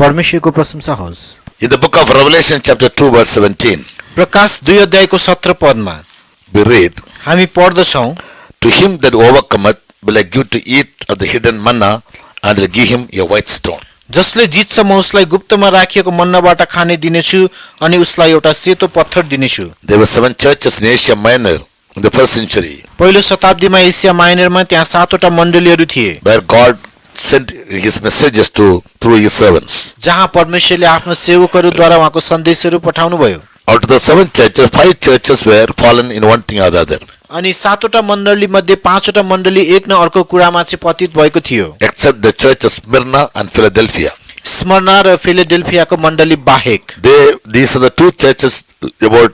परमेश्वरको प्रशंसा होस्। In the book of Revelation chapter 2 verse 17, प्रकाश 2 अध्यायको 17 पदमा we read, हामी पढ्दछौँ, To him that overcometh will I give to eat of the hidden manna, and will give him a white stone. जसले जित्छ म उसलाई गुप्तमा राखिएको मन्नाबाट खाने दिनेछु अनि उसलाई एउटा सेतो पत्थर दिनेछु। There were 7 churches in Asia Minor in the first century, पहिलो शताब्दीमा एसिया माइनरमा त्यहाँ 7वटा मण्डलीहरू थिए, where God sent his messages through his servants. जहाँ परमेश्वरले आफ्नो सेवकहरूद्वारा उहाँको सन्देशहरू पठाउनु भयो। Out of the 7 churches, 5 churches were fallen in one thing or the other, अनि 7वटा मण्डली मध्ये 5वटा मण्डली एक न अर्को कुरामा चाहिँ पतित भएको थियो, except the church of Smyrna and Philadelphia. स्मरणा र फिलाडेल्फियाको मण्डली बाहेक। These are the 2 churches about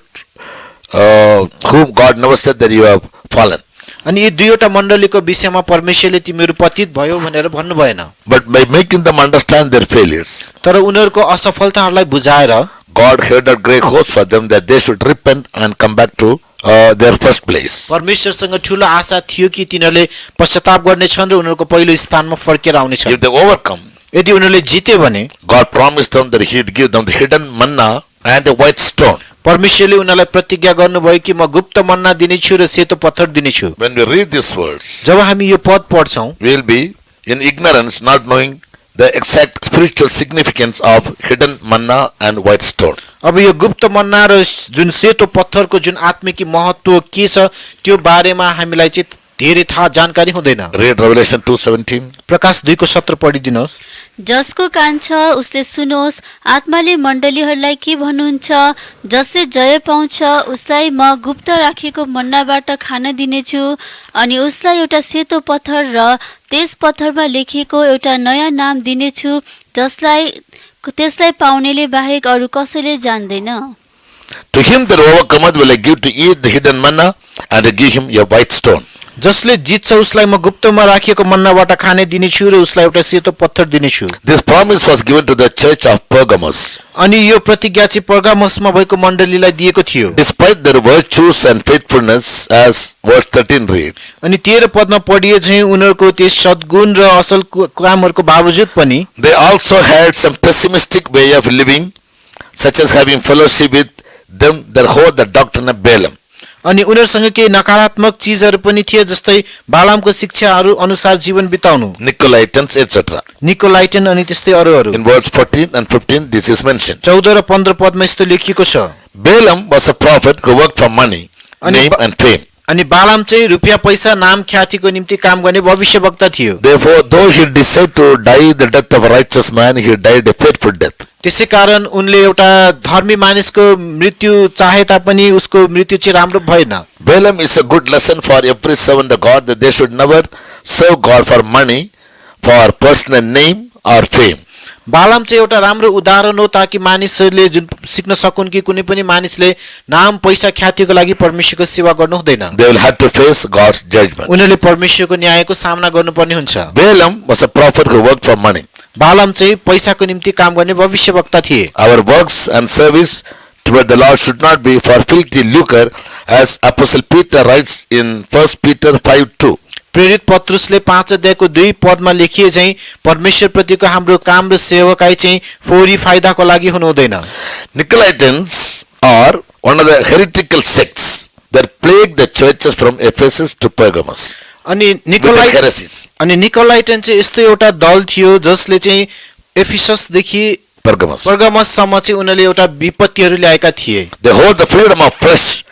whom God never said that you have fallen. अनि यी दुईवटा मण्डलीको विषयमा परमेश्वरले तिमीहरू पतित भयो भनेर भन्नु भएन, But by making them understand their failures, तर उनीहरूको असफलताहरूलाई बुझाएर God held out great hopes for them that they should repent and come back to their first place. परमेश्वरसँग ठूलो आशा थियो कि तिनीहरूले पश्चाताप गर्नेछन् र उनीहरूको पहिलो स्थानमा फर्केर आउनेछन्। If they overcome, यदि उनीहरूले जिते भने God promised them that he would give them the hidden manna and a white stone. परमेश्वरले उनीहरूलाई प्रतिज्ञा गर्नुभयो कि म गुप्त मन्ना दिनेछु र सेतो पत्थर दिनेछु। When we read these words, जब हामी यो पद पढ्छौँ we will be in ignorance, not knowing the exact spiritual significance of hidden manna and white stone. अब यो गुप्त मन्ना र जुन सेतो पत्थरको जुन आत्मिक महत्त्व के छ त्यो बारेमा हामीलाई चाहिँ धेरै थाहा जानकारी हुँदैन। Read Revelation 2:17. प्रकाश 2 को 17 पढिदिनुहोस्। जसको कान छ उसले सुनोस्, आत्माले मण्डलीहरूलाई के भन्नुहुन्छ। जसले जय पाउँछ उसलाई म गुप्त राखेको मन्नाबाट खान दिनेछु अनि उसलाई एउटा सेतो पत्थर र त्यस पत्थरमा लेखिएको एउटा नयाँ नाम दिनेछु त्यसलाई पाउनेले बाहेक अरू कसैले जान्दैन। To him that overcometh will I give to eat the hidden manna, and I give him a white stone. जसले जित्छ उसलाई म गुप्तमा राखिएको मन्नाबाट खाने दिनेछु र उसलाई एउटा सेतो पत्थर दिनेछु। This promise was given to the church of Pergamos. अनि यो प्रतिज्ञा चाहिँ पर्गामसमा भएको मण्डलीलाई दिएको थियो। Despite their virtues and faithfulness, as verse 13 reads, अनि 13 पदमा पढिए चाहिँ उनीहरूको त्यस सद्गुण र असल कामहरूको बावजुद पनि they also had some pessimistic way of living, such as having fellowship with them that hold the doctrine of Balaam. अनि उनीहरूसँग केही नकारात्मक चिजहरू पनि थिए, जस्तै बालामको शिक्षाहरू अनुसार जीवन बिताउनु, Nicolaitans, etc. निकोलाइटन अनि त्यस्तै अरूहरू। In verse 14 and 15, this is mentioned. 14 र 15 पदमा यस्तो लेखिएको छ। Balaam was a prophet who worked for money, name and fame. अनि बालाम चाहिँ रुपियाँ पैसा नाम ख्यातिको निम्ति काम गर्ने भविष्यवक्ता थियो। Therefore, though he decided to die the death of a righteous man, he died a faithful death. त्यसै कारण उनले एउटा धर्मी मानिसको मृत्यु चाहे तापनि उसको मृत्यु चाहिँ राम्रो भएन। Balaam is a good lesson for every servant of God that they should never serve God for money, for personal name or fame. बालाम चाहिँ एउटा राम्रो उदाहरण हो ताकि मानिसहरूले जुन सिक्न सकुन् कि कुनै पनि मानिसले नाम पैसा ख्यातिको लागि परमेश्वरको सेवा गर्नु हुँदैन। They will have to face God's judgment. उनीहरूले परमेश्वरको न्यायको सामना गर्नुपर्ने हुन्छ। Balaam was a prophet who worked for money. बालाम चाहिँ पैसाको निम्ति काम गर्ने भविष्यवक्ता थिए। Our works and service toward the Lord should not be for filthy lucre, as Apostle Peter writes in 1 Peter 5:2. प्रेरित पत्रुसले 5 अध्यायको 2 पदमा लेखिए चाहिँ परमेश्वर प्रतिको हाम्रो काम र सेवकाई चाहिँ फोरी फाइदाको लागि हुनु हुँदैन। Nicolaitans are one of the heretical sects that plagued the churches from Ephesus to Pergamos. अनि heresies. निकोलाइटन चाहिँ यस्तो एउटा दल थियो जसले चाहिँ एफिससदेखि पर्गमससम्म चाहिँ उनीहरूले एउटा विपत्तिहरू ल्याएका थिए। They hold the freedom of flesh,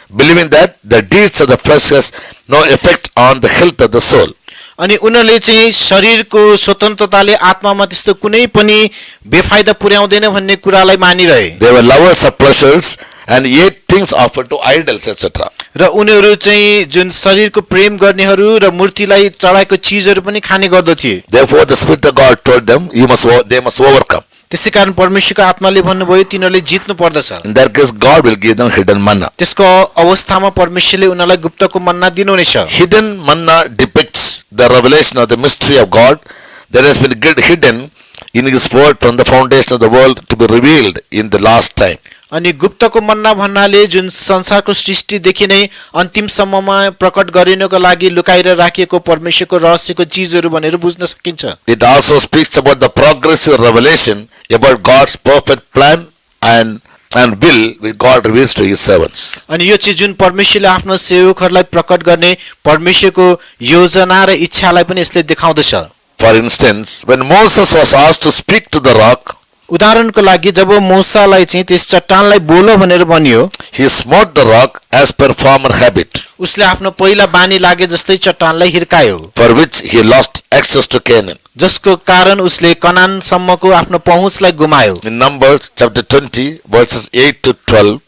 believing that the deeds of the flesh has no effect on the health of the soul. अनि उनीहरूले चाहिँ शरीरको स्वतन्त्रताले आत्मामा त्यस्तो कुनै पनि बेफाइदा पुर्याउँदैन भन्ने कुरालाई मानिरहे। They were lovers of pleasures and ate things offered to idols, etc. र उनीहरू चाहिँ जुन शरीरको प्रेम गर्नेहरू र मूर्तिलाई चढाएको चीजहरू पनि खाने गर्दथे। Therefore the Spirit of God told them, they must overcome. त्यसै कारण परमेश्वरको आत्माले भन्नुभयो तिनीहरूले जित्नु पर्दछ। In that case, God will give them hidden manna. त्यसको अवस्थामा परमेश्वरले उनीहरूलाई गुप्तको मन्ना दिनुहुनेछ। Hidden manna depicts the revelation of the mystery of God that has been hidden in His word from the foundation of the world to be revealed in the last time. अनि गुप्तको मन्ना भन्नाले जुन संसारको सृष्टिदेखि नै अन्तिमसम्ममा प्रकट गरिनको लागि लुकाएर राखिएको परमेश्वरको रहस्यको चीजहरू भनेर बुझ्न सकिन्छ। It also speaks about the progressive revelation about God's perfect plan and will which God reveals to his servants. अनि यो चाहिँ जुन परमेश्वरले आफ्नो सेवकहरूलाई प्रकट गर्ने परमेश्वरको योजना र इच्छालाई पनि यसले देखाउँदछ। For instance, when Moses was asked to speak to the rock, उदाहरणको लागि जब मूसालाई चाहिँ त्यस चट्टानलाई बोल भनेर भनियो, he smote the rock as per former habit, उसले आफ्नो पहिला बानी लागे जस्तै चट्टानलाई हिर्कायो, for which he lost access to Canaan. जसको कारण उसले कनानसम्मको आफ्नो पहुँचलाई गुमायो। In Numbers chapter 20 verses 8 to 12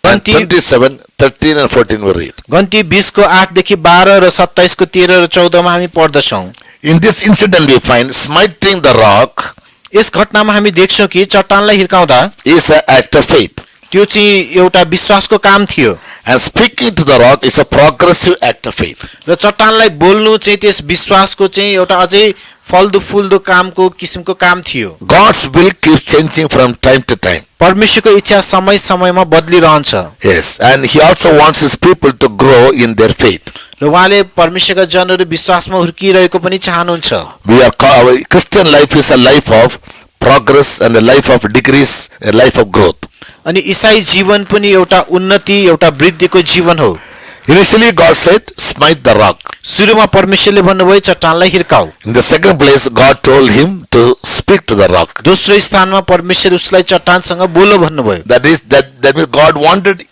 and 27, 13 and 14 we read. गन्ती 20 को 8 देखि 12 र 27 को 13 र 14 मा हामी पढ्दछौं। In this incident we find smiting the rock यस घटनामा हामी देख्छौं कि चट्टानलाई हिर्काउँदा is an act of faith, त्यो चाहिँ एउटा विश्वासको काम थियो and speaking to the rock is a progressive act of faith. र चट्टानलाई बोल्नु चाहिँ त्यस विश्वासको चाहिँ एउटा अझै फल्दो फुल्दो कामको किसिमको काम थियो। God's will keeps changing from time to time. परमेश्वरको इच्छा समय समयमा बदलिरहन्छ। Yes, and he also wants his people to grow in their faith. र उहाँले परमेश्वरका जनहरू विश्वासमा हुर्किरहेको पनि चाहनुहुन्छ। Our Christian life is a life of progress and a life of degrees, a life of growth. अनि ईसाई जीवन पनि एउटा उन्नति एउटा वृद्धिको जीवन हो। Initially God said, smite the rock. सुरुमा परमेश्वरले भन्नुभयो चट्टानलाई हिर्काऊ। In the second place, God told him to speak to the rock. दोस्रो स्थानमा परमेश्वर उसलाई चट्टानसँग बोलो भन्नुभयो। That means God wanted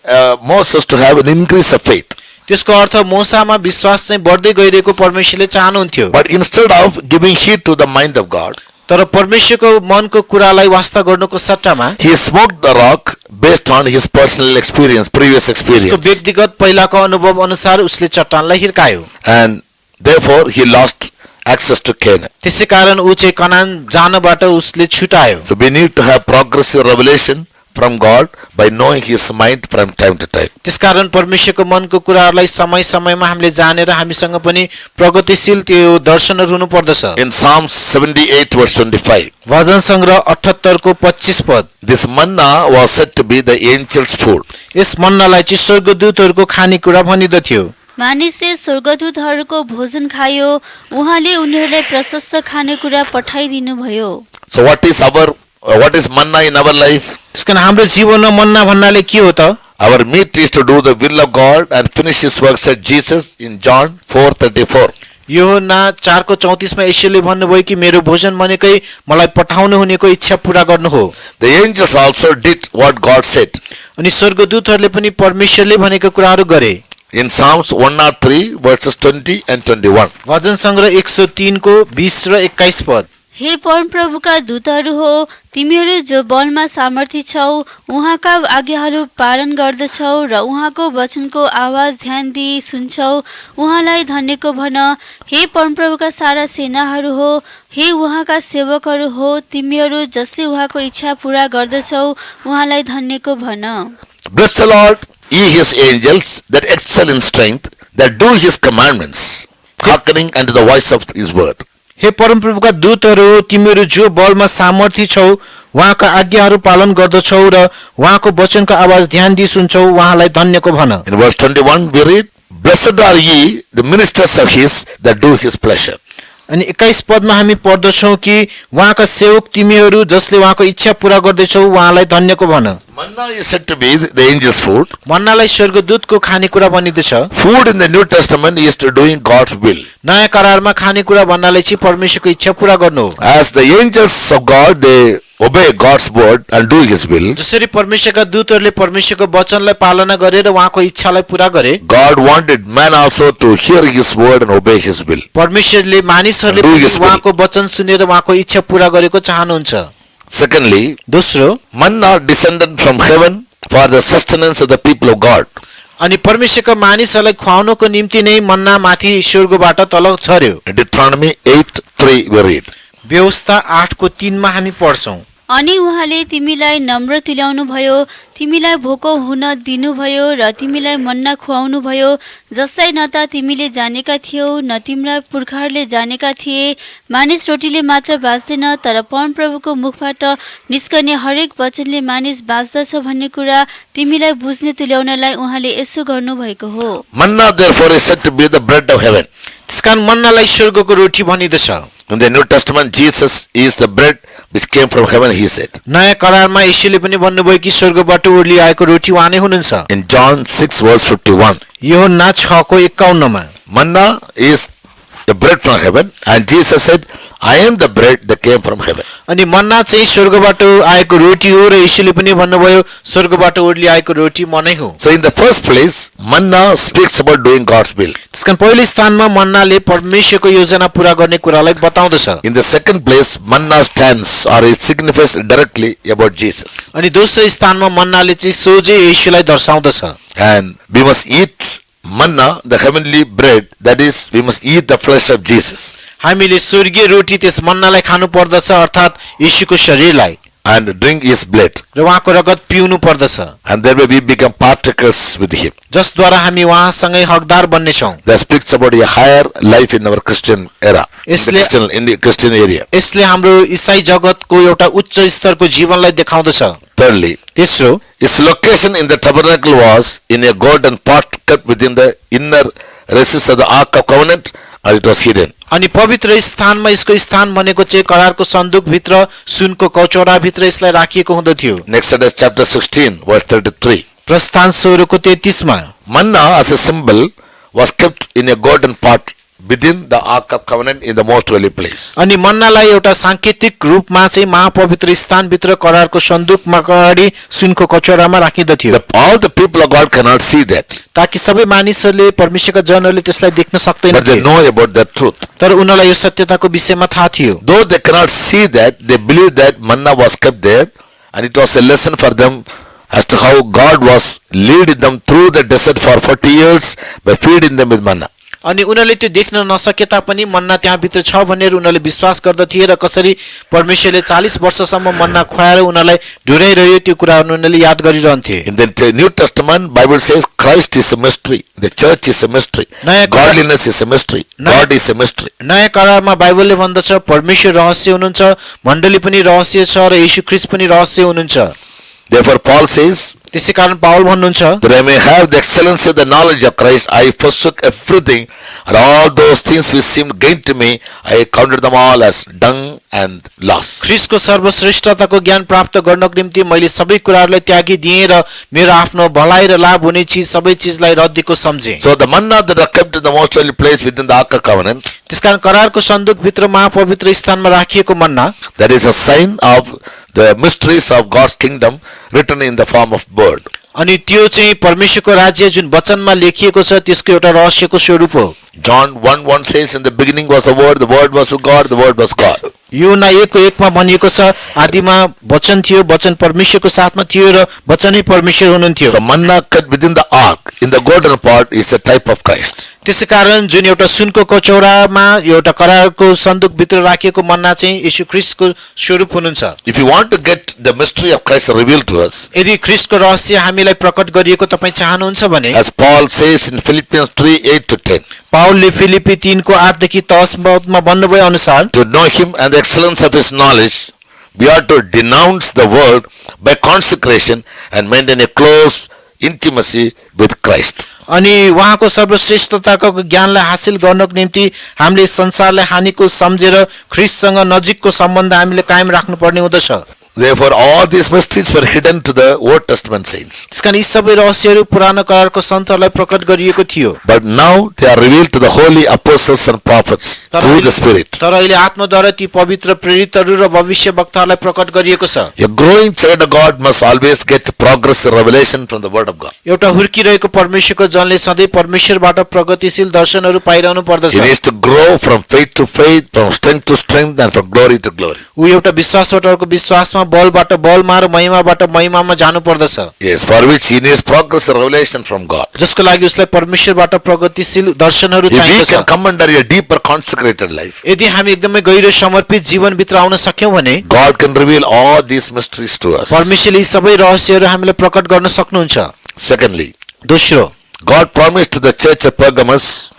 Moses to have an increase of faith. त्यसको अर्थ मूसामा विश्वास चाहिँ बढ्दै गइरहेको परमेश्वरले चाहनुहुन्थ्यो। But instead of giving heed to the mind of God, तर परमेश्वरको मनको कुरालाई वास्ता गर्नुको सट्टामा he smoked the rock based on his personal experience, previous उसको experience. व्यक्तिगत पहिलाको अनुभव अनुसार उसले चट्टानलाई हिर्कायो। And therefore he lost access to Canaan. त्यसै कारण ऊ चाहिँ कनान जानबाट उसले छुटायो। So we need to have progressive revelation from God by knowing his mind from time to time. त्यसकारण परमेश्वरको मनको कुराहरूलाई समय समयमा हामीले जानेर हामीसँग पनि प्रगतिशील त्यो दर्शनहरू हुनु पर्दछ। In Psalms 78 verse 25, भजन संग्रह 78 को 25 पद, this manna was said to be the angel's food. यस मन्नालाई चाहिँ स्वर्गदूतहरूको खानेकुरा भनिदथ्यो। मानिसले स्वर्गदूतहरूको भोजन खायो, उहाँले उनीहरूलाई प्रशस्त खानेकुरा पठाइदिनु भयो। So what is manna in our life? त्यसकारण हाम्रो जीवनमा मन्ना भन्नाले के हो त? Our meat is to do the will of God and finish his work, said Jesus in John 4:34. यूहन्ना 4 को 34 मा येशूले भन्नुभयो कि मेरो भोजन भनेकै मलाई पठाउनु हुनेको इच्छा पूरा गर्नु हो। The angels also did what God said. अनि स्वर्गदूतहरूले पनि परमेश्वरले भनेको कुराहरू गरे। In Psalms 103 verses 20 and 21. भजन संग्रह 103 को 20 र 21 पद, हे परमप्रभुका दूतहरू हो, तिमीहरू जो बलमा सामर्थ्य छौ, उहाँका आज्ञाहरू पालन गर्दछौ र उहाँको वचनको आवाज ध्यान दिई सुन्छौ, उहाँलाई धन्यको भन। हे परमप्रभुका सारा सेनाहरू हो, हे उहाँका सेवकहरू हो, तिमीहरू जसले उहाँको इच्छा पूरा गर्दछौ, उहाँलाई धन्यको भन। Bless the Lord, ye his angels that excel in strength, that do his commandments, hearkening unto the voice of his word. हे परमप्रभुका दूतहरू, तिमीहरू जो बलमा सामर्थ्य छौ, उहाँका आज्ञाहरू पालन गर्दछौ र उहाँको वचनको आवाज ध्यान दिई सुन्छौ, उहाँलाई धन्यको भन। In verse 21 we read, blessed are ye, the ministers of his, that do his pleasure. अनि 21 पदमा हामी पढ्दछौं कि उहाँका सेवक तिमीहरू जसले उहाँको इच्छा पूरा गर्दैछौ, उहाँलाई धन्यको भन। Manna is said to be the angel's food. मन्नालाई स्वर्गदूतको खानेकुरा भनिँदछ। Food in the New Testament is to doing God's will. नयाँ करारमा खानेकुरा भन्नाले चाहिँ परमेश्वरको इच्छा पूरा गर्नु हो। As the angels of God, they obey God's word and do his will. जसरी परमेश्वरका दूतहरूले परमेश्वरको वचनलाई पालना गरेर उहाँको इच्छालाई पूरा गरे, God wanted man also to hear his word and obey his will. परमेश्वरले मानिसहरूले पनि उहाँको वचन सुनेर उहाँको इच्छा पूरा गरेको चाहनुहुन्छ। Secondly, दोस्रो, manna descended from heaven for the sustenance of the people of God. अनि परमेश्वरका मानिसहरूलाई खुवाउनको निम्ति नै मन्ना माथि स्वर्गबाट तल झर्यो। Deuteronomy 8:3 we read. व्यवस्था 8 को 3 मा हामी पढ्छौं। अनि उहाँले तिमीलाई नम्र तुल्याउनु भयो, तिमीलाई भोको हुन दिनुभयो र तिमीलाई मन्ना खुवाउनु भयो, जसलाई न त तिमीले जानेका थियौ न तिम्रा पुर्खाहरूले जानेका थिए। मानिस रोटीले मात्र बाँच्दैन, तर परमप्रभुको मुखबाट निस्कने हरेक वचनले मानिस बाँच्दछ भन्ने कुरा तिमीलाई बुझ्ने तुल्याउनलाई उहाँले यसो गर्नुभएको हो। Manna therefore is said to be the bread of heaven. त्यसकारण मन्नालाई स्वर्गको रोटी भनिँदछ। In the New Testament, Jesus is the bread which came from heaven, he said. नयाँ करारमा यीशुले पनि भन्नुभयो कि स्वर्गबाट ओर्ली आएको रोटी उहाँ नै हुनुहुन्छ। In John 6 verse 51, यूहन्ना 6:51 मा manna is the bread from heaven, and Jesus said, I am the bread that came from heaven. अनि मन्ना चाहिँ स्वर्गबाट आएको रोटी हो र यीशुले पनि भन्नुभयो स्वर्गबाट ओर्ली आएको रोटी म नै हुँ। So in the first place, manna speaks about doing God's will. त्यसकारण पहिलो स्थानमा मन्नाले परमेश्वरको योजना पूरा गर्ने कुरालाई बताउँदछ। In the second place, manna stands or it signifies directly about Jesus. अनि दोस्रो स्थानमा मन्नाले चाहिँ सोझै यीशुलाई दर्शाउँदछ। And we must eat manna, the heavenly bread, that is, we must eat the flesh of Jesus. हामीले स्वर्गीय रोटी त्यस मन्नालाई खानु पर्दछ, अर्थात् यीशुको शरीरलाई, And drink his blood. र उहाँको रगत पिउनु पर्दछ, And thereby we become partakers with him. जसद्वारा हामी उहाँसँगै हकदार बन्नेछौँ। That speaks about a higher life in our Christian era, in the Christian area. यसले हाम्रो ईसाई जगतको एउटा उच्च स्तरको जीवनलाई देखाउँदछ। Thirdly, तेस्रो, its location in the tabernacle was in a golden pot kept within the inner recesses of the Ark of Covenant, or it was hidden. अनि पवित्र स्थानमा यसको स्थान भनेको चाहिँ करारको सन्दुकभित्र सुनको कचौराभित्र यसलाई राखिएको हुँदथ्यो। Exodus chapter 16 verse 33. प्रस्थान 16 को 33 मा Manna as a symbol was kept in a golden pot within the Ark of Covenant in the most holy place. अनि मन्नालाई एउटा सांकेतिक रूपमा चाहिँ महापवित्र स्थानभित्र करारको सन्दुकमा अगाडि सुनको कचौरामा राखिँदथ्यो, All the people of God cannot see that, ताकि सबै मानिसहरूले परमेश्वरका जनहरूले त्यसलाई देख्न but they सक्दैनथे, know about the truth. तर उनीहरूलाई यो सत्यताको विषयमा थाहा थियो। Though they cannot see that, they believe that manna was kept there, and it was a lesson for them as to how God was leading them through the desert for 40 years by feeding them with manna. अनि उनीहरूले त्यो देख्न नसके तापनि मन्ना त्यहाँभित्र छ भनेर उनीहरूले विश्वास गर्दथे र कसरी परमेश्वरले 40 वर्षसम्म मन्ना खुवाएर उनीहरूलाई ढुराइरह्यो त्यो कुरा उनीहरूले याद गरिरहन्थे। In the New Testament, Bible says Christ is a mystery, the church is a mystery, godliness is a mystery, God is a mystery. नयाँ करारमा बाइबलले भन्दछ परमेश्वर रहस्य हुनुहुन्छ, मण्डली पनि रहस्य छ र येशू ख्रीष्ट पनि रहस्य हुनुहुन्छ। Therefore Paul says, त्यसै कारण पाउल भन्नुहुन्छ, that I may have the excellency of the knowledge of Christ, I forsook everything, and all those things which seemed gain to me, I counted them all as dung and loss. ख्रीष्टको सर्वश्रेष्ठताको ज्ञान प्राप्त गर्नको निम्ति मैले सबै कुराहरूलाई त्यागी दिएँ र मेरो आफ्नो भलाइ र लाभ हुने चिज सबै चिजलाई रद्दीको सम्झेँ। So the manna that are kept in the most holy place within the Ark of Covenant, त्यसकारण करारको सन्दुकभित्र महापवित्र स्थानमा राखिएको मन्ना, that is a sign of the mysteries of God's kingdom written in the form of bird. अनि त्यो चाहिँ परमेश्वरको राज्य जुन वचनमा लेखिएको छ त्यसको एउटा रहस्यको स्वरूप हो। John 1:1 says, in the beginning was the word was with God, the word was God. यूहन्ना 1:1 मा भनिएको छ आदिमा वचन थियो, वचन परमेश्वरको साथमा थियो र वचनै परमेश्वर हुनुहुन्थ्यो। So manna kept within the ark in the golden pot is a type of Christ. त्यसैकारण जुन एउटा सुनको कचौरामा एउटा करारको सन्दुकभित्र राखिएको मन्ना चाहिँ येशू ख्रीष्टको स्वरूप हुनुहुन्छ। If you want to get the mystery of Christ revealed to us, यदि ख्रीष्टको रहस्य हामीलाई प्रकट गरिएको तपाईँ चाहनुहुन्छ भने, as Paul says in Philippians 3:8-10, पाउलले Philippi 3 को 8 देखि 10 मा भन्नुभए अनुसार, to know him and the excellence of his knowledge, we ought to denounce the world by consecration and maintain a close intimacy with Christ. अनि उहाँको सर्वश्रेष्ठताको ज्ञानलाई हासिल गर्नको निम्ति हामीले संसारलाई हानिको सम्झेर ख्रीष्टसँग नजिकको सम्बन्ध हामीले कायम राख्नुपर्ने हुँदछ। Therefore, all these mysteries were hidden to the Old Testament saints. त्यसकारण यी सबै रहस्यहरू पुरानो करारको सन्तहरूलाई प्रकट गरिएको थियो, But now they are revealed to the holy apostles and prophets through the Spirit. तर अहिले आत्माद्वारा ती पवित्र प्रेरितहरू र भविष्यवक्ताहरूलाई प्रकट गरिएको छ। A growing child of God must always get progressive revelation from the Word of God. एउटा हुर्किरहेको परमेश्वरको जनले सधैँ परमेश्वरबाट प्रगतिशील दर्शनहरू पाइरहनु पर्दछ। He needs to grow from faith to faith, from strength to strength, and from glory to glory. ऊ एउटा विश्वासबाट अर्को विश्वासमा विश्वासमा बलबाट बलमा र महिमाबाट महिमामा जानु पर्दछ, Yes, for which he needs progress and revelation from God. जसको लागि उसलाई परमेश्वरबाट प्रगतिशील दर्शनहरू If we चाहिन्छ। can come under a deeper consecrated life, यदि हामी एकदमै गहिरो समर्पित जीवनभित्र आउन सक्यौं भने God can reveal all these mysteries to us. परमेश्वरले यी सबै रहस्यहरू हामीलाई प्रकट गर्न सक्नुहुन्छ। Secondly, दोस्रो, God promised to the church of Pergamos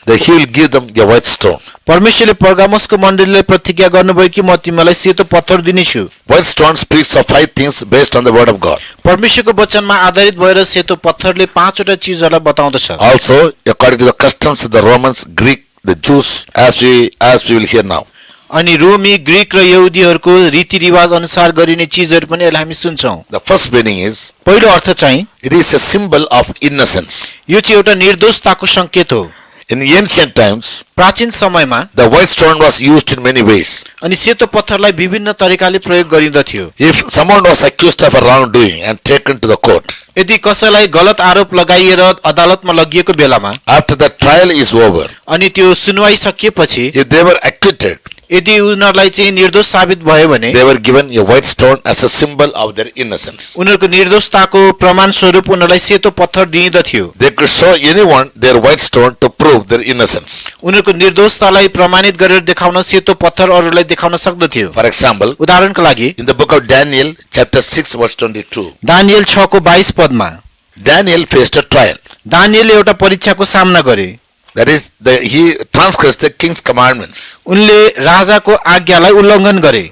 that he will give them a white stone. परमेश्वरले पर्गामसको मण्डलीलाई प्रतिज्ञा गर्नुभयो कि म तिमीलाई सेतो पत्थर दिनेछु। White stone speaks of 5 things based on the word of God. परमेश्वरको वचनमा आधारित भएर सेतो पत्थरले 5 वटा चीजहरूलाई बताउँदछ। Also, according to the customs of the Romans, Greek, the Jews, as we will hear now. अनि रोमी, ग्रीक र यहुदीहरूको रीतिरिवाज अनुसार गरिने चीजहरू पनि यसलाई हामी सुन्छौं। The first meaning is, पहिलो अर्थ चाहिँ it is a symbol of innocence. यो चाहिँ एउटा निर्दोषताको संकेत हो। In ancient times, प्राचीन समयमा the white stone was used in many ways. अनि सेतो पत्थरलाई विभिन्न तरिकाले प्रयोग गरिन्दथ्यो। If someone was accused of a wrongdoing and taken to the court, यदि कसैलाई गलत आरोप लगाइएर अदालतमा लगिएको बेलामा after the trial is over, अनि त्यो सुनवाई सकिएपछि if they were acquitted, यदि उनीहरूलाई चाहिँ निर्दोष साबित भयो भने they were given a white stone as a symbol of their innocence. उनीहरूको निर्दोषताको प्रमाण स्वरूप उनीहरूलाई सेतो पत्थर दिइदथ्यो। They could show anyone their white stone to prove their innocence. उनीहरूको निर्दोषतालाई प्रमाणित गरेर देखाउन सेतो पत्थर अरूलाई देखाउन सक्दथ्यो। For example, उदाहरणको लागि in the book of Daniel, chapter 6, verse 22, Daniel 6 को 22 पदमा Daniel faced a trial. दानिएलले एउटा परीक्षाको सामना गरे। That is, he transgressed the king's commandments. उनले राजाको आज्ञालाई उल्लङ्घन गरे।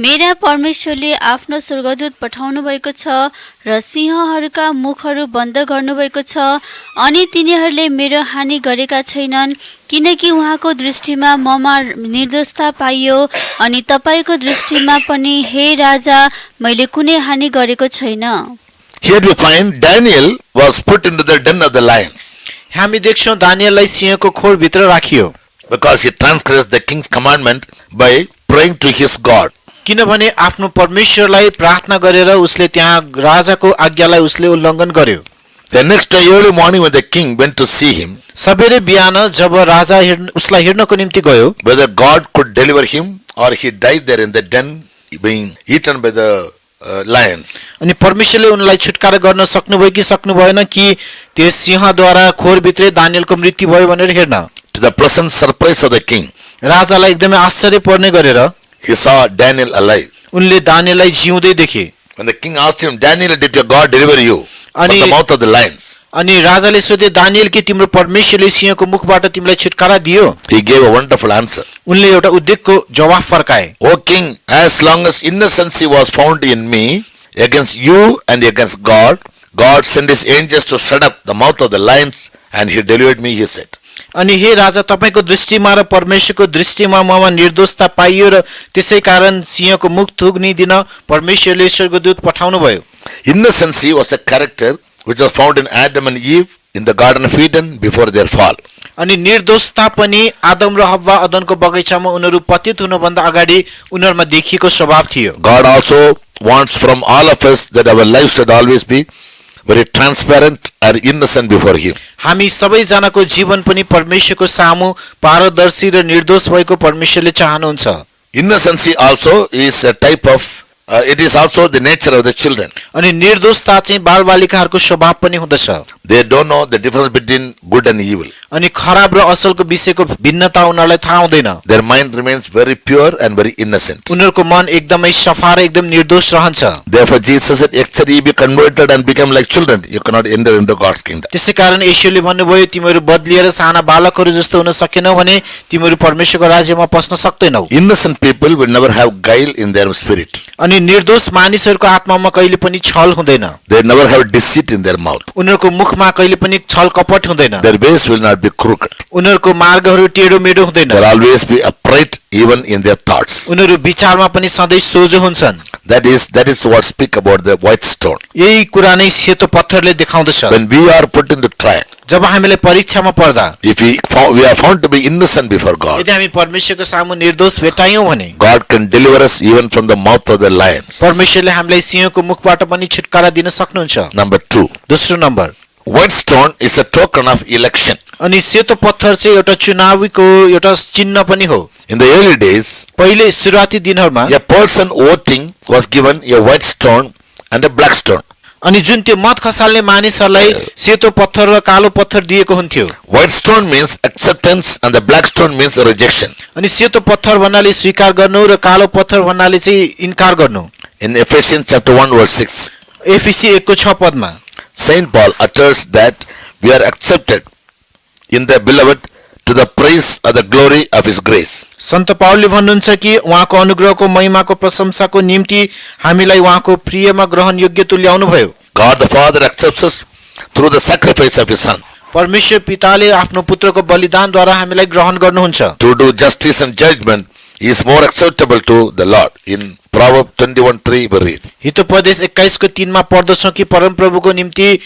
मेरा परमेश्वरले आफ्नो स्वर्गदूत पठाउनु भएको छ र सिंहहरूका मुखहरू बन्द गर्नुभएको छ अनि तिनीहरूले मेरो हानि गरेका छैनन् किनकि उहाँको दृष्टिमा ममा निर्दोषता पाइयो अनि तपाईको दृष्टिमा पनि हे राजा मैले कुनै हानि गरेको छैन। Here we find Daniel was put into the den of the lions हामी देख्छौं दानिएललाई सिंहको खोरभित्र राखियो because he transgressed the king's commandment by praying to his God. किनभने आफ्नो परमेश्वरलाई प्रार्थना गरेर उसले त्यहाँ राजाको आज्ञालाई उसले उल्लङ्घन गर्यो। The next day early morning when the king went to see him, सबेरै बिहान जब राजा उसलाई हेर्नको निम्ति गयो whether God could deliver him or he died there in the den being eaten by the lions. अनि परमेश्वरले उनलाई छुटकारा गर्न सक्नुभयो कि सक्नु भएन कि त्यस सिंहद्वारा खोरभित्रै दानिएलको मृत्यु भयो भनेर हेर्न। To the pleasant surprise of the king, राजालाई एकदमै आश्चर्य पर्ने गरेर he saw Daniel alive. उनले दानिएललाई जिउँदै देखे। When the king asked him, Daniel, did your God deliver you from Ani- the mouth of the lions? अनि राजाले सोधे दानिएल के तिम्रो परमेश्वरले सिंहको मुखबाट तिमीलाई छुटकारा दियो? He gave a wonderful answer. उनले एउटा उद्योगको जवाफ फर्काए। O king, as long as innocency was found in me against you and against God, God sent his angels to shut up the mouth of the lions and he delivered me, he said. अनि हे राजा तपाईको दृष्टिमा र परमेश्वरको दृष्टिमा ममा निर्दोषता पाइयो र त्यसै कारण सिंहको मुख थुक्निदिन परमेश्वरले स्वर्गदूत पठाउनु भयो। Innocency was a character which was found in Adam and Eve in the Garden of Eden before their fall. अनि निर्दोषता पनि आदम र हव्वा अदनको बगैँचामा उनीहरू पतित हुनुभन्दा अगाडि उनीहरूमा देखिएको स्वभाव थियो। God also wants from all of us that our lives should always be very transparent and innocent before him. हामी सबैजनाको जीवन पनि परमेश्वरको सामु पारदर्शी र निर्दोष भएको परमेश्वरले चाहनुहुन्छ। Innocency also is a type of, it is also the nature of the children. अनि निर्दोषता चाहिँ बालबालिकाहरूको स्वभाव पनि हुँदछ। They don't know the difference between good and evil. अनि खराब र असलको विषयको भिन्नता उनीहरूलाई थाहा हुँदैन। Their mind remains very pure and very innocent. उनीहरूको मन एकदमै सफा र एकदम निर्दोष रहन्छ। Therefore Jesus said, except ye be converted and become like children, you cannot enter into God's kingdom. त्यसै कारण येशूले भन्नुभयो तिमीहरू बदलिएर साना बालकहरू जस्तो हुन सकेनौ भने तिमीहरू परमेश्वरको राज्यमा पस्न सक्दैनौ। Innocent people will never have guile in their spirit. अनि निर्दोष मानिसहरूको आत्मामा कहिले पनि छल हुँदैन। They never have deceit in their mouth. उनीहरूको मुखमा कहिले पनि छल कपट हुँदैन। Their ways will not be crooked. उनीहरूको मार्गहरू टेढो मेढो हुँदैन। They'll always be upright even in their thoughts. उनीहरू विचारमा पनि सधैँ सोझो हुन्छन्। That is what speak about the white stone. यही कुरा नै सेतो पत्थरले देखाउँदछ। When we are put into trial, जब हामीले परीक्षामा पर्दा if we are found to be innocent before God, यदि हामी परमेश्वरको सामु निर्दोष भेटायौं भने God can deliver us even from the mouth of the lions. परमेश्वरले हामीलाई सिंहको मुखबाट पनि छुटकारा दिन सक्नुहुन्छ। Number 2, दोस्रो number white stone is a token of election. अनि सेतो पत्थर चाहिँ एउटा चुनावीको एउटा चिन्ह पनि हो। In the early days, पहिले सुरुवाती दिनहरूमा a person voting was given a white stone and a black stone. अनि जुन त्यो मत खसाल्ने मानिसहरूलाई सेतो पत्थर र कालो पत्थर दिएको हुन्थ्यो। White stone means acceptance and the black stone means rejection. अनि सेतो पत्थर भन्नाले स्वीकार गर्नु र कालो पत्थर भन्नाले चाहिँ इन्कार गर्नु। In Ephesians chapter 1 verse 6, एफिसी 1:6 पदमा Saint Paul utters that we are accepted in the beloved to the praise of the glory of his grace. सन्त पावलले भन्नुहुन्छ कि उहाँको अनुग्रहको महिमाको प्रशंसाको निम्ति हामीलाई उहाँको प्रियमा ग्रहण योग्य तुल्याउनु भयो। God the Father accepts us through the sacrifice of his Son. परमेश्वर पिताले आफ्नो पुत्रको बलिदानद्वारा हामीलाई ग्रहण गर्नुहुन्छ। To do justice and judgment is more acceptable to the Lord. In Proverbs 21:3 we read. Hitopadesha 21:3 मा पढ्दछौं कि परमप्रभुको निम्ति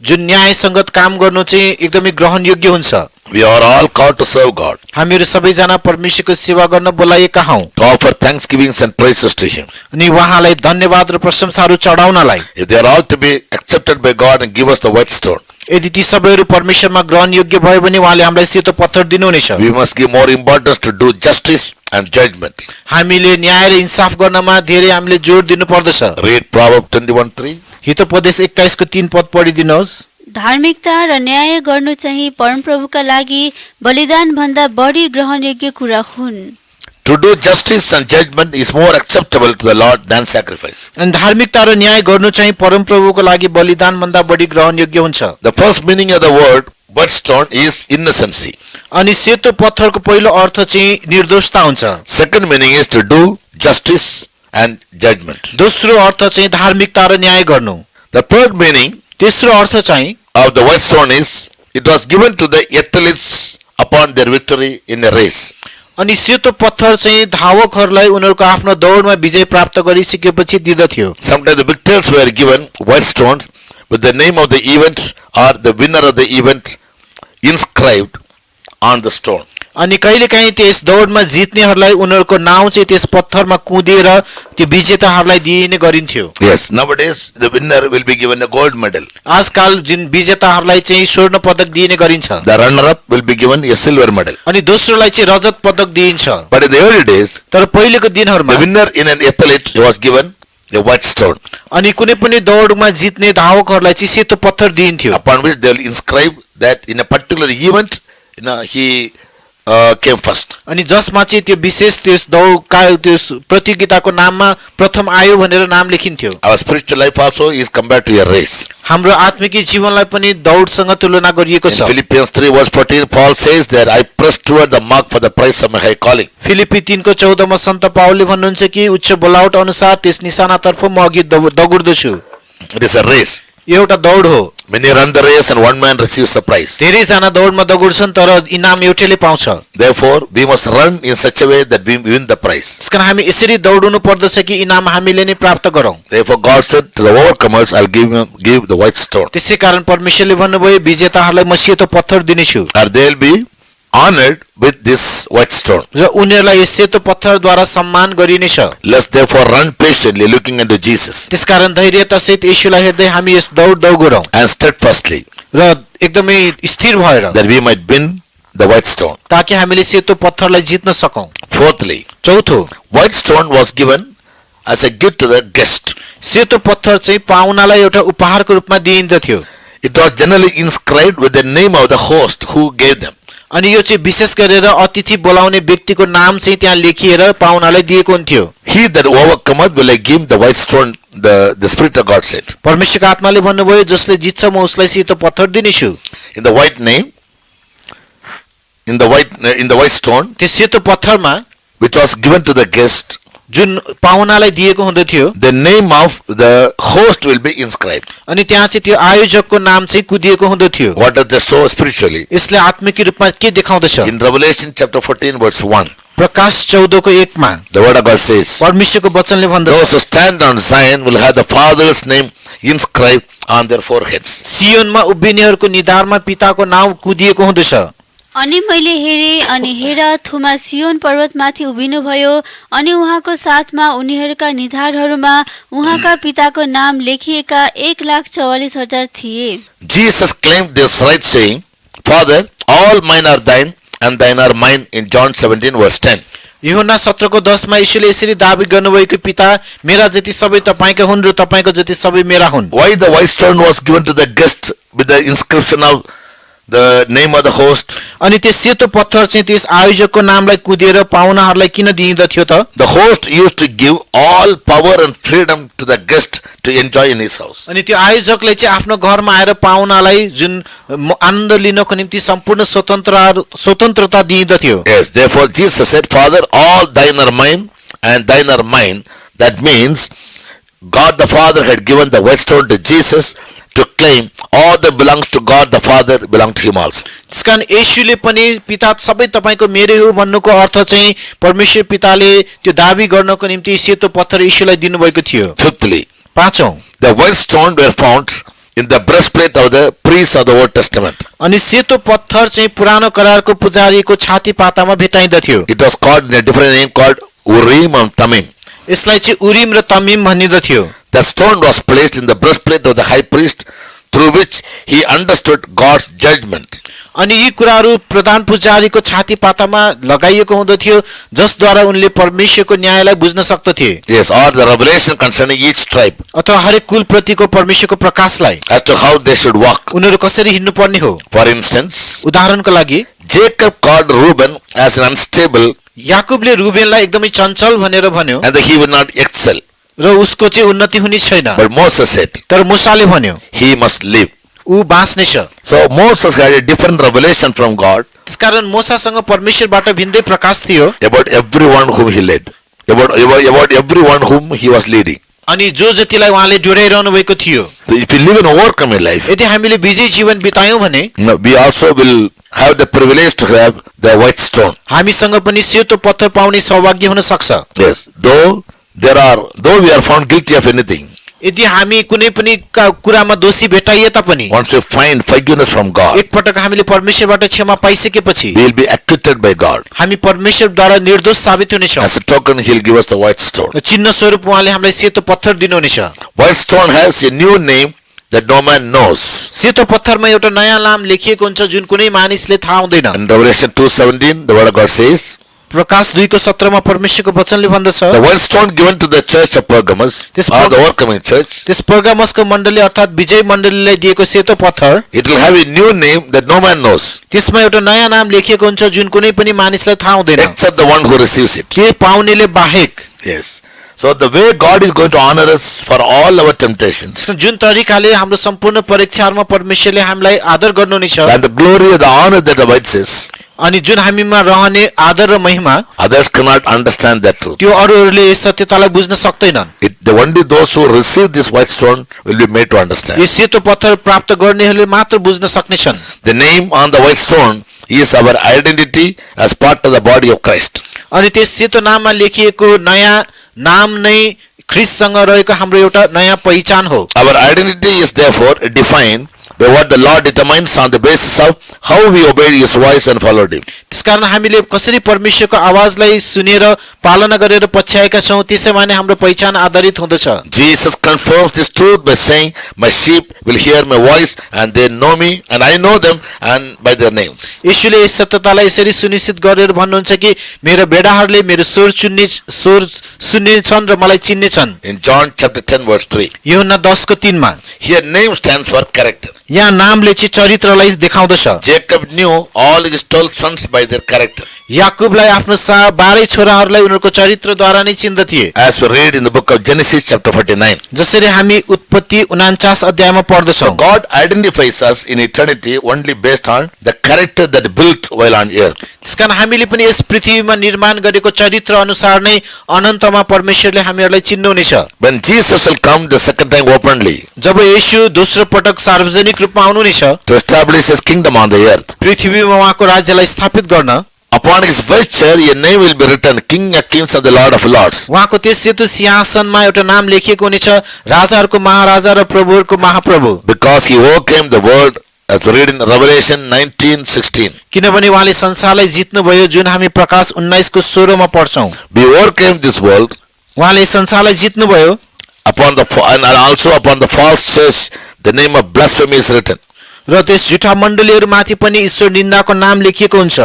जुन न्याय संगत काम गर्नु चाहिँ एकदमै ग्रहण योग्य हुन्छ। We are all called to serve God, हामीहरू सबैजना परमेश्वरको सेवा गर्न बोलाएका हौं। to offer thanksgivings and praises to him. अनि उहाँलाई धन्यवाद र प्रशंसाहरू चढाउनलाई। If they are all to be accepted by God and give us the white stone, यदि ती सबैहरू परमेश्वरमा ग्रहण योग्य भयो भने उहाँले हामीलाई सेतो पत्थर दिनुहुनेछ। we must give more importance to do justice and judgment. हामीले न्याय र इन्साफ गर्नमा धेरै हामीले जोड दिनु पर्दछ। Read Proverbs 21:3. हितोपदेश 21:3 पद पढिदिनुहोस्। धार्मिकता र न्याय गर्नु चाहिँ परमप्रभुका लागि बलिदान भन्दा बढी ग्रहण योग्य कुरा हुन्। To do justice and judgment is more acceptable to the Lord than sacrifice. अनि धार्मिकता र न्याय गर्नु चाहिँ परमप्रभुको लागि बलिदान भन्दा बढी ग्रहण योग्य हुन्छ। The first meaning of the word white stone is innocency. अनि सेतो पत्थरको पहिलो अर्थ चाहिँ निर्दोषता हुन्छ। Second meaning is to do justice and judgment. दोस्रो अर्थ चाहिँ धार्मिकता र न्याय गर्नु। The third meaning तेस्रो अर्थ चाहिँ of the white stone is it was given to the athletes upon their victory in a race. अनि सेतो पत्थर चाहिँ धावकहरूलाई उनीहरूको आफ्नो दौडमा विजय प्राप्त गरिसकेपछि दिदथ्यो। Sometimes the victors were given white stones with the name of the event or the winner of the event inscribed on the stone. अनि कहिलेकाहीँ त्यस दौडमा जित्नेहरूलाई उनीहरूको नाउँ चाहिँ त्यस पत्थरमा कुँदिएर त्यो विजेताहरूलाई दिइने गरिन्थ्यो। Yes, nowadays the winner will be given a gold medal. आजकल जुन विजेताहरूलाई चाहिँ स्वर्ण पदक दिइने गरिन्छ। The runner-up will be given a silver medal. अनि दोस्रोलाई चाहिँ रजत पदक दिइन्छ। But in the early days, तर पहिलेको दिनहरूमा the winner in an athlete was given a white stone अनि कुनै पनि दौडमा जित्ने धावकहरूलाई चाहिँ सेतो पत्थर दिइन्थ्यो। upon which they will inscribe that in a particular event, he came first. अनि जसमा चाहिँ त्यो विशेष त्यस त्यस प्रतियोगिताको नाममा प्रथम आयो भनेर नाम लेखिन्थ्यो। Our spiritual life also is compared to a race. हाम्रो आत्मिक जीवनलाई पनि दौडसँग तुलना गरिएको In छ। Philippians 3 verse 14, Paul says that I press toward the mark for the prize of my high calling. Philippi 3:14 मा सन्त पावलले भन्नुहुन्छ कि उच्च बोलावट अनुसार त्यस निशानातर्फ म अघि दगुर्दछु। It is a race. यो एउटा दौड हो। Many run the race and one man receives the prize. धेरैजना दौडमा दगुर्छन् तर इनाम एउटैले पाउँछ। Therefore, we must run in such a way that we win the prize. त्यसकारण हामी यसरी दौडनु पर्दछ कि इनाम हामीले नै प्राप्त गरौँ। Therefore, God said to the overcomers, I'll give the white stone. त्यसै कारण परमेश्वरले भन्नुभयो विजेताहरूलाई म सेतो पत्थर दिनेछु Or they'll be honored with this white stone. र उनीहरूलाई यस सेतो पत्थरद्वारा सम्मान गरिनेछ। Let's therefore run patiently looking unto Jesus त्यसकारण धैर्यतासहित येशूलाई हेर्दै हामी यस दौड दौगरौँ and steadfastly र एकदमै स्थिर भएर that we might win the white stone. ताकि हामीले सेतो पत्थरलाई जित्न सकौँ। Fourthly, चौथो, white stone was given as a gift to the guest. सेतो पत्थर चाहिँ पाहुनालाई एउटा उपहारको रूपमा दिइन्दथ्यो। It was generally inscribed with the name of the host who gave them. अनि यो चाहिँ विशेष गरेर अतिथि बोलाउने व्यक्तिको नाम चाहिँ त्यहाँ लेखिएर पाहुनालाई दिएको हुन्थ्यो। He that overcometh will I give the white stone, the Spirit of God said. परमेश्वरको आत्माले भन्नुभयो जसले जित्छ म उसलाई सेतो पत्थर दिनेछु। In the white name, in the white stone, त्यो सेतो पत्थरमा which was given to the guest, जुन पाहुनालाई दिएको हुँदथ्यो the name of the host will be inscribed. अनि त्यहाँ चाहिँ त्यो आयोजकको नाम चाहिँ कुदिएको हुँदथ्यो। What does this show spiritually? यसले आत्मिक रूपमा के देखाउँदछ? In Revelation chapter 14 verse 1, Prakash 14:1 the word of God says, परमेश्वरको वचनले भन्दछ those who stand on Zion will have the Father's name inscribed on their foreheads. सियोनमा उभिनेहरूको निधारमा पिताको नाम कुदिएको हुँदछ। अनि मैले हेरेँ अनि हेर थोमा सियोन पर्वतमाथि उभिनुभयो अनि उहाँको साथमा उनीहरूका निधारहरूमा उहाँका पिताको नाम लेखिएका 1,44,000 थिए। Jesus claimed this right, saying, Father, all mine are thine, and thine are mine, in John 17 verse 10. यूहन्ना 17:10 मा यीशुले यसरी दाबी गर्नुभएको, पिता मेरा जति सबै तपाईका हुन् र तपाईको जति सबै मेरा हुन्। Why the white stone was given to the guest with the inscription of the name of the host? अनि त्यो सेतो पत्थर चाहिँ त्यस आयोजकको नामलाई कुदेर पाहुनाहरूलाई किन दिइदथ्यो त? The host used to give all power and freedom to the guest to enjoy in his house. अनि त्यो आयोजकले चाहिँ आफ्नो घरमा आएर पाहुनालाई जुन आनन्द लिनको निम्ति सम्पूर्ण स्वतन्त्रता दिइदथ्यो। Yes, therefore Jesus said, Father, all thine are mine, and thine are mine. That means God the Father had given the white stone to Jesus to claim all that belongs to God the Father belong to him also. त्यसकारण येशूले पनि पिता सबै तपाईको मेरै हो भन्नुको अर्थ चाहिँ परमेश्वर पिताले त्यो दाबी गर्नको निम्ति सेतो पत्थर येशूलाई दिनुभएको थियो। Fifthly, पाँचौं, the white stone were found in the breastplate of the priests of the Old Testament. अनि सेतो पत्थर चाहिँ पुरानो करारको पुजारीको छाती पातामा भेटाइदथ्यो। It was called in a different name called Urim and Thummim. यसलाई चाहिँ उरिम र तमिम भनिदथ्यो। The stone was placed in the breastplate of the high priest, through which he understood God's judgment. अनि यी कुराहरू प्रधान पुजारीको छाती पातामा लगाइएको हुँदथ्यो, जसद्वारा उनले परमेश्वरको न्यायलाई बुझ्न सक्दथे। Yes, or the revelation concerning each tribe अथवा हरेक कुल प्रतिको परमेश्वरको प्रकाशलाई, as to how they should walk. उनीहरू कसरी हिँड्नु पर्ने हो। For instance, उदाहरणको लागि Jacob called Reuben as an unstable याकुबले रुबेनलाई एकदमै चञ्चल भनेर भन्यो and that he would not excel. र उसको चाहिँ उन्नति हुने छैन। But Moses said तर मूसाले भन्यो he must live. ऊ बाँच्नेछ। So Moses had a different revelation from God त्यसकारण मूसासँग परमेश्वरबाट भिन्दै प्रकाश थियो about everyone whom he led, about everyone whom he was leading. अनि जो जतिलाई उहाँले डोर्याइरहनु भएको थियो। So if you live an overcoming life, यदि हामीले विजय जीवन बितायौं भने we also will have the privilege to have the white stone. हामीसँग पनि सेतो पत्थर पाउने सौभाग्य हुन सक्छ। Yes, though we are found guilty of anything, यदि हामी कुनै पनि कुरामा दोषी भेटाइए तापनि, once we find forgiveness from God, एकपटक हामीले परमेश्वरबाट क्षमा पाइसकेपछि we will be acquitted by God. हामी परमेश्वरद्वारा निर्दोष साबित हुनेछौँ। As a token, he will give us the white stone. चिन्ह स्वरूप उहाँले हामीलाई सेतो पत्थर दिनुहुनेछ। White stone has a new name that no man knows. सेतो पत्थरमा एउटा नयाँ नाम लेखिएको हुन्छ जुन कुनै मानिसले थाहा हुँदैन। In Revelation 2:17, the word of God says, प्रकाश 2:17 मा परमेश्वरको वचनले भन्दछ, the white stone given to the church of Pergamos, or the overcoming church, त्यस पर्गामसको मण्डली अर्थात् विजय मण्डलीलाई दिएको सेतो पत्थर, it will have a new name that no man knows, त्यसमा एउटा नयाँ नाम लेखिएको हुन्छ जुन कुनै पनि मानिसलाई थाहा हुँदैन, except the one who receives it. त्यो पाउनेले बाहेक। Yes. So the way God is going to honor us for all our temptations, जुन तरिकाले हाम्रो सम्पूर्ण परीक्षाहरूमा परमेश्वरले हामीलाई आदर गर्नुहुनेछ and the glory of the honor that awaits us, अनि जुन हामीमा रहने आदर र महिमा, others cannot understand that truth. त्यो अरूहरूले यस सत्यतालाई बुझ्न सक्दैनन्। Only those who receive this white stone will be made to understand. यो सेतो पत्थर प्राप्त गर्नेहरूले मात्र बुझ्न सक्नेछन्। The name on the white stone is our identity as part of the body of Christ. अनि त्यस सेतो नाममा लेखिएको नयाँ नाम नै ख्रीष्टसँग रहेको हाम्रो एउटा नयाँ पहिचान हो। Our identity is therefore defined by what the Lord determines on the basis of how we obeyed his voice and followed him. त्यसकारण हामीले कसरी परमेश्वरको आवाजलाई सुनेर पालना गरेर पछ्याएका छौं त्यसैमा नै हाम्रो पहिचान आधारित हुँदछ। Jesus confirms this truth by saying, my sheep will hear my voice and they know me and I know them and by their names. येशूले यस सत्यतालाई यसरी सुनिश्चित गरेर भन्नुहुन्छ कि मेरो भेडाहरूले मेरो स्वर सुन्नेछन् र मलाई चिन्नेछन्। In John chapter 10 verse 3. यूहन्ना 10:3 मा Here name stands for character. यहाँ नामले चाहिँ चरित्रलाई देखाउँदछ। Jacob knew all his 12 sons by their character. याकूबलाई आफ्नो 12 छोराहरूलाई उनीहरूको चरित्रद्वारा नै चिन्दथे। As we read in the book of Genesis chapter 49. जसरी हामी उत्पत्ति 49 अध्यायमा पढ्दछौं। So God identifies us in eternity only based on the character that built while on earth. त्यसकारण हामीले पनि यस पृथ्वीमा निर्माण गरेको चरित्र अनुसार नै अनन्तमा परमेश्वरले हामीहरूलाई चिन्नुहुनेछ। When Jesus will come the second time openly जब येशू दोस्रो पटक सार्वजनिक रूपमा आउनुहुनेछ to establish his kingdom on the earth, पृथ्वीमा उहाँको राज्यलाई स्थापित गर्न, upon his vesture a name will be written, King of Kings and the Lord of Lords. उहाँको त्यस सेतो सिंहासनमा एउटा नाम लेखिएको हुनेछ, राजाहरूको महाराजा र प्रभुहरूको महाप्रभु। Because he overcame the world as we read in Revelation 19:16. किनभने उहाँले संसारलाई जित्नुभयो, जुन हामी प्रकाश 19 को 16 मा पढ्छौं। We overcame this world उहाँले संसारलाई जित्नुभयो upon the and also upon the false church the name of blasphemy is written. र त्यस झुटा मण्डलीहरूमाथि पनि ईश्वर निन्दाको नाम लेखिएको हुन्छ।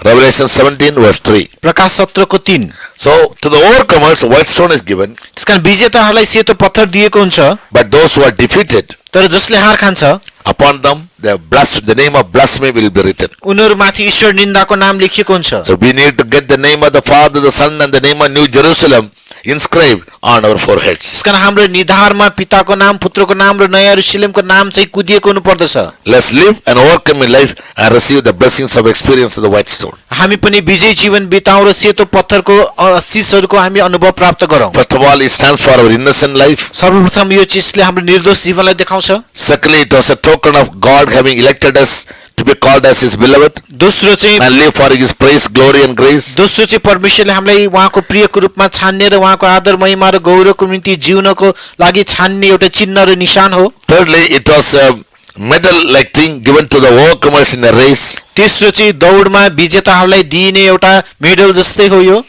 Revelation 17 verse 3. प्रकाश 17 को 3। So to the overcomers white stone is given, त्यसकारण विजेताहरूलाई सेतो पत्थर दिएको हुन्छ, but those who are defeated, तर जसले हार खान्छ upon them the name of blasphemy will be written. उनीहरूमाथि ईश्वर निन्दाको नाम लेखिएको हुन्छ। So we need to get the name of the Father, the Son and the name of New Jerusalem inscribed on our foreheads. त्यसकारण हाम्रो निधारमा पिताको नाम, पुत्रको नाम र नयाँ यरुशलेमको नाम चाहिँ कुदिएको हुनुपर्दछ। Let's live and overcome in life and receive the blessings of experience of the white stone. हामी पनि विजयी जीवन बिताउँ र सेतो पत्थरको आशीषहरूको हामी अनुभव प्राप्त गरौँ। First of all, it stands for our innocent life. सर्वप्रथम यो चिजले हाम्रो निर्दोष जीवनलाई देखाउँछ। Secondly, it was a token of God having elected us to be called as His beloved दोस्रो चाहिँ and live for His praise, glory and grace. दोस्रो चाहिँ परमेश्वरले हामीलाई उहाँको प्रियको रूपमा छान्ने र उहाँको आदर महिमा र गौरवको निम्ति जिउनको लागि छान्ने एउटा चिन्ह र निशान हो। Thirdly, it was a medal like thing given to the overcomers in a race. तेस्रो चाहिँ दौडमा विजेताहरूलाई दिइने एउटा मेडल जस्तै हो यो।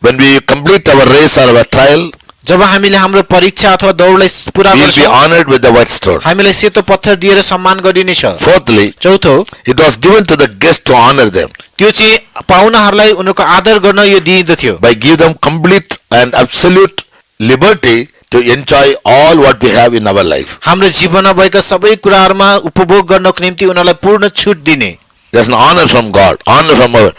When we complete our race or our trial, जब हामीले हाम्रो परीक्षा अथवा दौडलाई पुरा we will be गर्छौँ, honored with the white stone. हामीलाई सेतो पत्थर दिएर सम्मान गरिनेछ। Fourthly, चौथो, it was given to the guests to honor them त्यो चाहिँ पाहुनाहरूलाई उनीहरूको आदर गर्न यो दिइदथ्यो, by give them complete and absolute liberty to enjoy all what we have in our life. हाम्रो जीवनमा भएका सबै कुराहरूमा उपभोग गर्नको निम्ति उनीहरूलाई पूर्ण छुट दिने। There's an honor from God, honor from our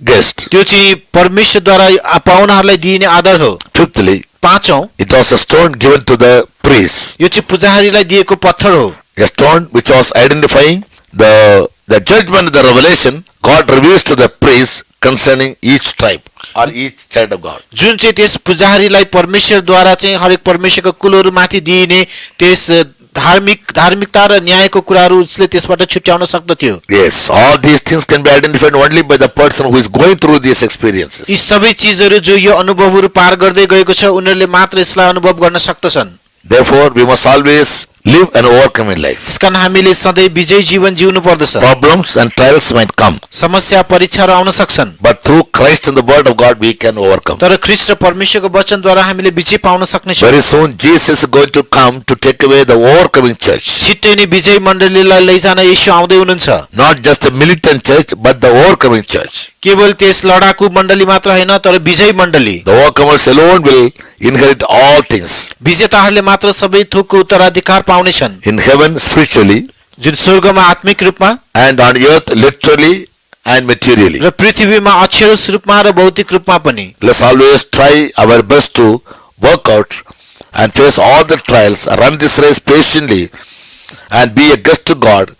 guest. त्यो चाहिँ परमेश्वरद्वारा पाहुनाहरूलाई दिइने आदर हो। Fifthly, पाँचौं, it was a stone given to the priest. यो चाहिँ पुजारीलाई दिएको पत्थर हो। A stone which was identifying the judgment of the revelation God reveals to the priest concerning each tribe or each child of God. जुन चाहिँ त्यस पुजारीलाई परमेश्वरद्वारा चाहिँ हरेक परमेश्वरको कुलहरूमाथि दिइने त्यस धार्मिकता र न्यायको कुराहरू उसले त्यसबाट छुट्याउन सक्दथ्यो। Yes, all these things can be identified only by the person who is going through these experiences. यी सबै चीजहरू जो यो अनुभवहरू पार गर्दै गएको छ उनीहरूले मात्र यसलाई अनुभव गर्न सक्दछन्। Therefore, we must always live and overcome in life. त्यसकारण हामीले सधैँ विजयी जीवन जिउनु पर्दछ। Problems and trials might come, समस्या परीक्षाहरू आउन सक्छन्, but through Christ and the Word of God we can overcome. तर ख्रीष्ट र परमेश्वरको वचनद्वारा हामीले विजय पाउन सक्नेछौँ। Very soon Jesus is going to come to take away the overcoming church. छिट्टै नै विजयी मण्डलीलाई लैजान येशू आउँदै हुनुहुन्छ। Not just the militant church, but the overcoming church. केवल त्यस लडाकु मण्डली मात्र हैन, तर विजयी मण्डली। The overcomers alone will inherit all things. विजेताहरूले मात्र सबै थोकको उत्तराधिकार पाउनेछन्। In heaven, spiritually, जुन स्वर्गमा आत्मिक रूपमा and on earth, literally and materially. र पृथ्वीमा अक्षरस रूपमा र भौतिक रूपमा पनि। Let's always try our best to work out and face all the trials, run this race patiently, and be a guest to God,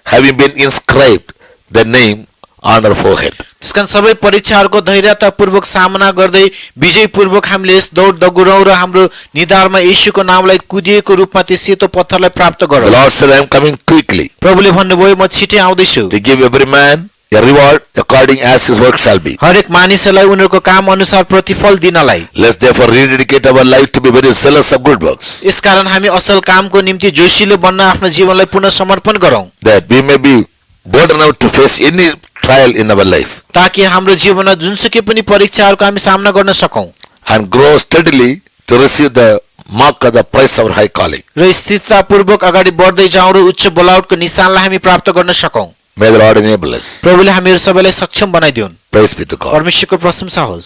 having been inscribed the name on our forehead. त्यसकारण सबै परीक्षाहरूको धैर्यतापूर्वक सामना गर्दै विजयपूर्वक हामीले यस दौड दगुरौँ र हाम्रो निधारमा येशूको नामलाई कुदिएको रूपमा त्यो सेतो पत्थरलाई प्राप्त The गरौँ। Lord said, I am coming quickly प्रभुले भन्नुभयो म छिटै आउँदैछु, to give every man a reward according as his work shall be. हरेक मानिसहरूलाई उनीहरूको काम अनुसार प्रतिफल दिनलाई। Let's therefore rededicate our life to be very zealous of good works, यसकारण हामी असल कामको निम्ति जोशिलो बन्न आफ्नो जीवनलाई पुनः समर्पण गरौँ, that we may be bold enough to face any trial in our life ताकि हाम्रो जीवनमा जुनसुकै पनि परीक्षाहरूको हामी सामना गर्न सकौँ and grow steadily to receive the mark of the price of our high calling. र स्थिरतापूर्वक अगाडि बढ्दै जाउँ र उच्च बोलावटको निशानलाई हामी प्राप्त गर्न सकौँ। May the Lord enable us. प्रभुले हामीहरू सबैलाई सक्षम बनाइदिउन्। Praise be to God. परमेश्वरको प्रशंसा होस्।